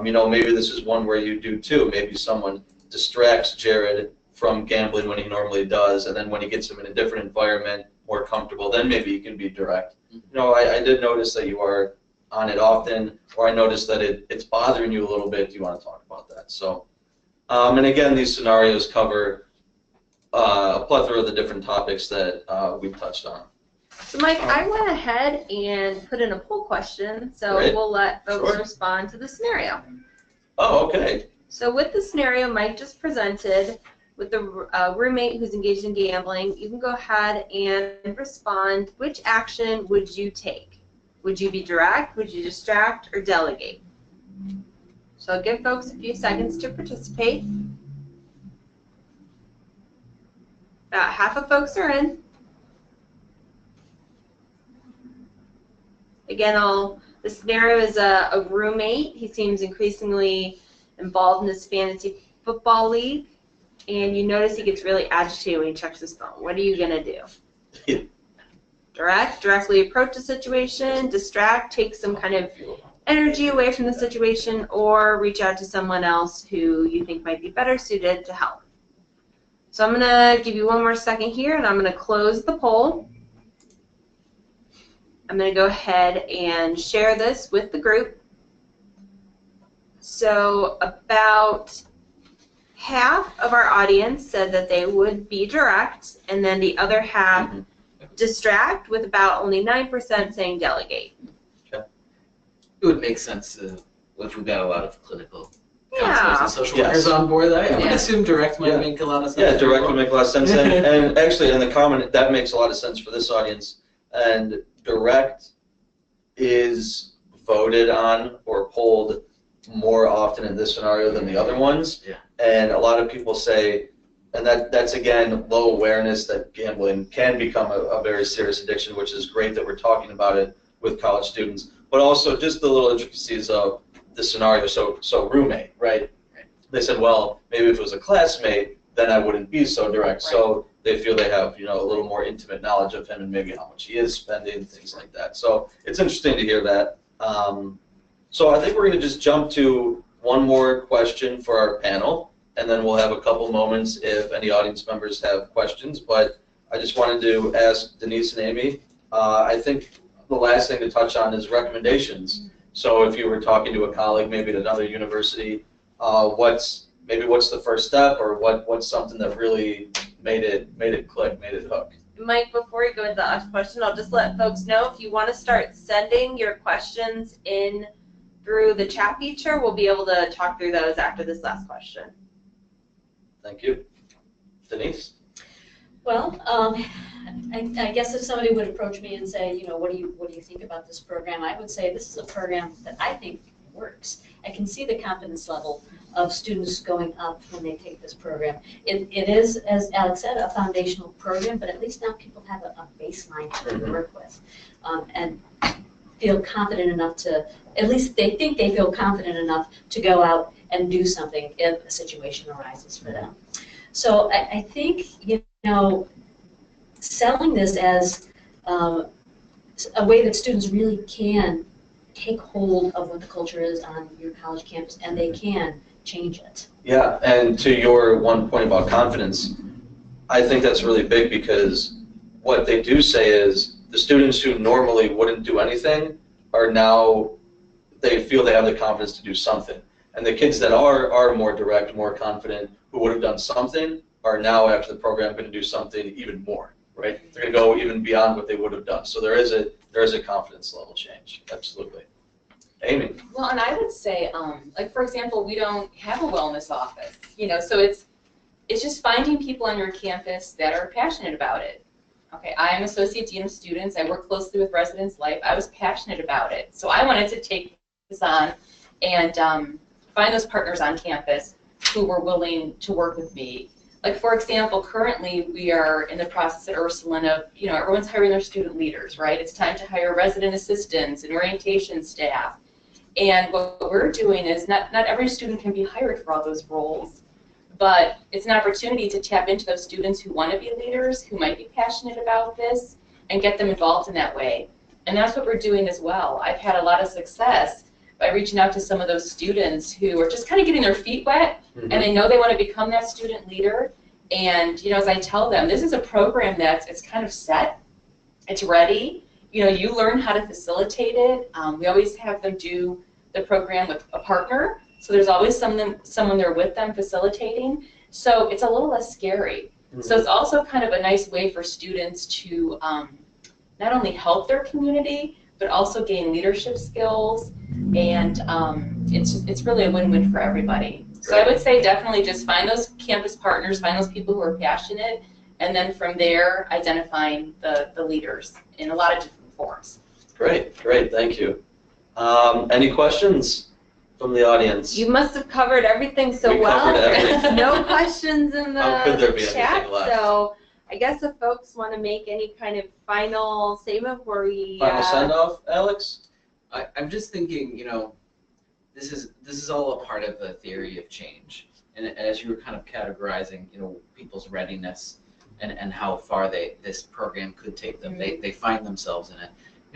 you know, maybe this is one where you do too. Maybe someone distracts Jared from gambling when he normally does, and then when he gets him in a different environment, more comfortable, then maybe he can be direct. You know, I did notice that you are on it often, or I noticed that it's bothering you a little bit. Do you want to talk about that? So, and again, these scenarios cover a plethora of the different topics that we've touched on.
So Mike, I went ahead and put in a poll question, so
Great.
we'll let folks
Sure.
respond to the scenario.
Oh, okay.
So with the scenario Mike just presented, with the roommate who's engaged in gambling, you can go ahead and respond. Which action would you take? Would you be direct, would you distract, or delegate? So I'll give folks a few seconds to participate. About half of folks are in. Again, the scenario is a roommate. He seems increasingly involved in this fantasy football league, and you notice he gets really agitated when he checks his phone. What are you going to do? Directly approach the situation, distract, take some kind of energy away from the situation, or reach out to someone else who you think might be better suited to help. So I'm going to give you one more second here, and I'm going to close the poll. I'm going to go ahead and share this with the group. So about half of our audience said that they would be direct, and then the other half distract, with about only 9% saying delegate.
It would make sense if we've got a lot of clinical counselors
Yeah.
and social workers on board. I would
Yeah.
assume direct might make a lot of sense.
Yeah, direct would make a lot of sense. And actually, in the comment, that makes a lot of sense for this audience. And direct is voted on or polled more often in this scenario than the other ones.
Yeah.
And a lot of people say, and that's again low awareness that gambling can become a very serious addiction, which is great that we're talking about it with college students. But also just the little intricacies of the scenario. So roommate, right? They said, well, maybe if it was a classmate, then I wouldn't be so direct. Right. So they feel they have, you know, a little more intimate knowledge of him and maybe how much he is spending, things like that. So it's interesting to hear that. So I think we're going to just jump to one more question for our panel, and then we'll have a couple moments if any audience members have questions. But I just wanted to ask Denise and Amy, I think the last thing to touch on is recommendations. So if you were talking to a colleague, maybe at another university, what's the first step, or what's something that really made it click, made it hook?
Mike, before you go to the last question, I'll just let folks know if you want to start sending your questions in through the chat feature, we'll be able to talk through those after this last question.
Thank you. Denise?
Well, I guess if somebody would approach me and say, you know, what do you think about this program? I would say this is a program that I think works. I can see the confidence level of students going up when they take this program. It is, as Alex said, a foundational program, but at least now people have a baseline to work with, and feel confident enough to, at least they think they feel confident enough to go out and do something if a situation arises for them. So I think, you know, selling this as a way that students really can take hold of what the culture is on your college campus, and they can change it.
Yeah, and to your one point about confidence, I think that's really big, because what they do say is the students who normally wouldn't do anything are now, they feel they have the confidence to do something. And the kids that are more direct, more confident, who would have done something, are now after the program going to do something even more, right? They're going to go even beyond what they would have done. So there is a confidence level change, absolutely. Amy?
Well, and I would say, like for example, we don't have a wellness office, you know, so it's just finding people on your campus that are passionate about it. Okay, I'm Associate Dean of Students. I work closely with Residence Life. I was passionate about it, so I wanted to take this on and find those partners on campus who were willing to work with me. Like, for example, currently we are in the process at Ursuline of, everyone's hiring their student leaders, right? It's time to hire resident assistants and orientation staff. And what we're doing is not every student can be hired for all those roles, but it's an opportunity to tap into those students who want to be leaders, who might be passionate about this, and get them involved in that way. And that's what we're doing as well. I've had a lot of success by reaching out to some of those students who are just kind of getting their feet wet, and they know they want to become that student leader. And as I tell them, this is a program it's kind of set, it's ready. You learn how to facilitate it. We always have them do the program with a partner, so there's always someone there with them facilitating. So it's a little less scary. So it's also kind of a nice way for students to not only help their community, but also gain leadership skills, and it's really a win-win for everybody. So I would say definitely just find those campus partners, find those people who are passionate, and then from there identifying the leaders in a lot of different forms.
Great, thank you. Any questions from the audience?
You must have covered everything so well.
Covered everything.
No questions in the
How could there be
chat,
anything left?
so I guess if folks want to make any kind of final statement where we...
Final send-off, Alex?
I'm just thinking, this is all a part of the theory of change. And as you were kind of categorizing, people's readiness and how far this program could take them, they find themselves in it.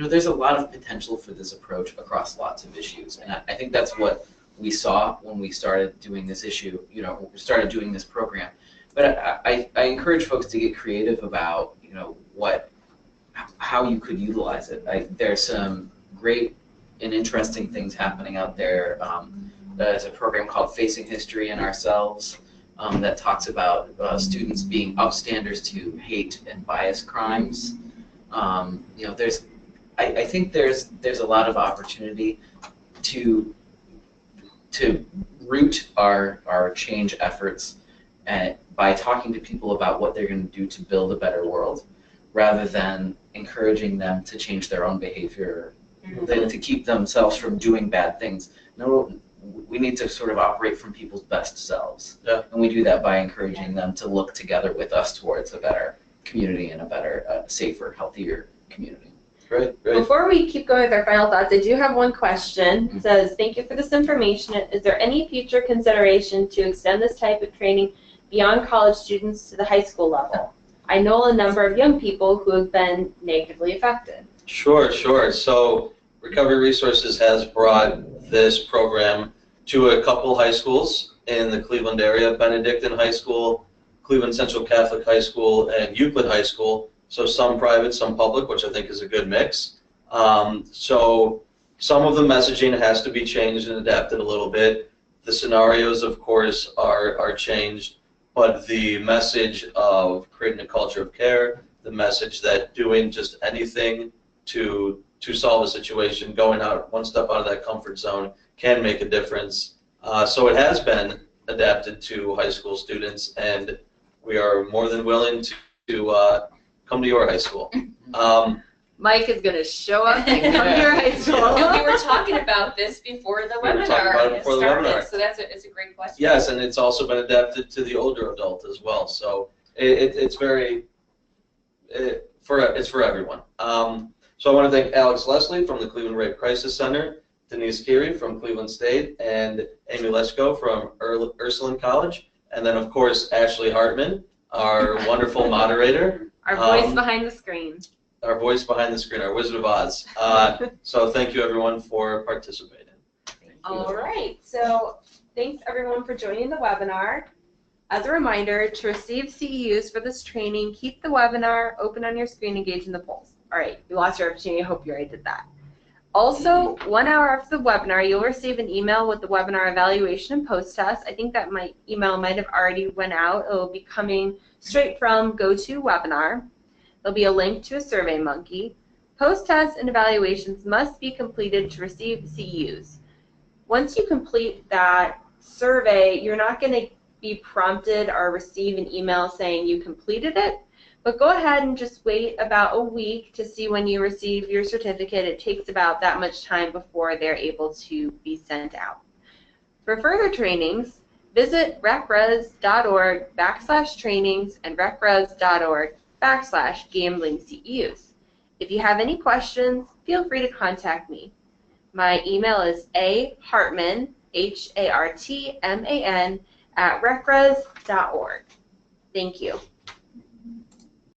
There's a lot of potential for this approach across lots of issues. And I think that's what we saw when we started doing this started doing this program. But I encourage folks to get creative about, how you could utilize it. There's some great and interesting things happening out there. There's a program called Facing History and Ourselves that talks about students being upstanders to hate and bias crimes. I think there's a lot of opportunity to root our change efforts by talking to people about what they're going to do to build a better world, rather than encouraging them to change their own behavior, to keep themselves from doing bad things. No, we need to sort of operate from people's best selves.
Yeah.
And we do that by encouraging them to look together with us towards a better community and a better, safer, healthier community.
Great.
Before we keep going with our final thoughts, I do have one question. It says, thank you for this information. Is there any future consideration to extend this type of training beyond college students to the high school level? I know a number of young people who have been negatively affected.
Sure. So Recovery Resources has brought this program to a couple high schools in the Cleveland area, Benedictine High School, Cleveland Central Catholic High School, and Euclid High School. So some private, some public, which I think is a good mix. So some of the messaging has to be changed and adapted a little bit. The scenarios, of course, are changed, but the message of creating a culture of care, the message that doing just anything to solve a situation, going out one step out of that comfort zone, can make a difference. So it has been adapted to high school students, and we are more than willing to come to your high school.
Mike is going to show up and come to your high school.
We were talking about this before the webinar started, so it's a great question.
Yes, and it's also been adapted to the older adult as well. So it's for everyone. So I want to thank Alex Leslie from the Cleveland Rape Crisis Center, Denise Keary from Cleveland State, and Amy Lechko from Ursuline College, and then of course Ashley Hartman, our wonderful moderator.
Our voice behind the screen.
Our voice behind the screen, our Wizard of Oz. So thank you everyone for participating.
All right, so thanks everyone for joining the webinar. As a reminder, to receive CEUs for this training, keep the webinar open on your screen, engage in the polls. All right, you lost your opportunity. I hope you already did that. Also, 1 hour after the webinar, you'll receive an email with the webinar evaluation and post test. I think that my email might have already went out. It will be coming straight from GoToWebinar. There'll be a link to a SurveyMonkey. Post tests and evaluations must be completed to receive CEUs. Once you complete that survey, you're not going to be prompted or receive an email saying you completed it. But go ahead and just wait about a week to see when you receive your certificate. It takes about that much time before they're able to be sent out. For further trainings, Visit recres.org/trainings and recres.org/gambling CEUs. If you have any questions, feel free to contact me. My email is ahartman, Hartman, @recres.org. Thank you.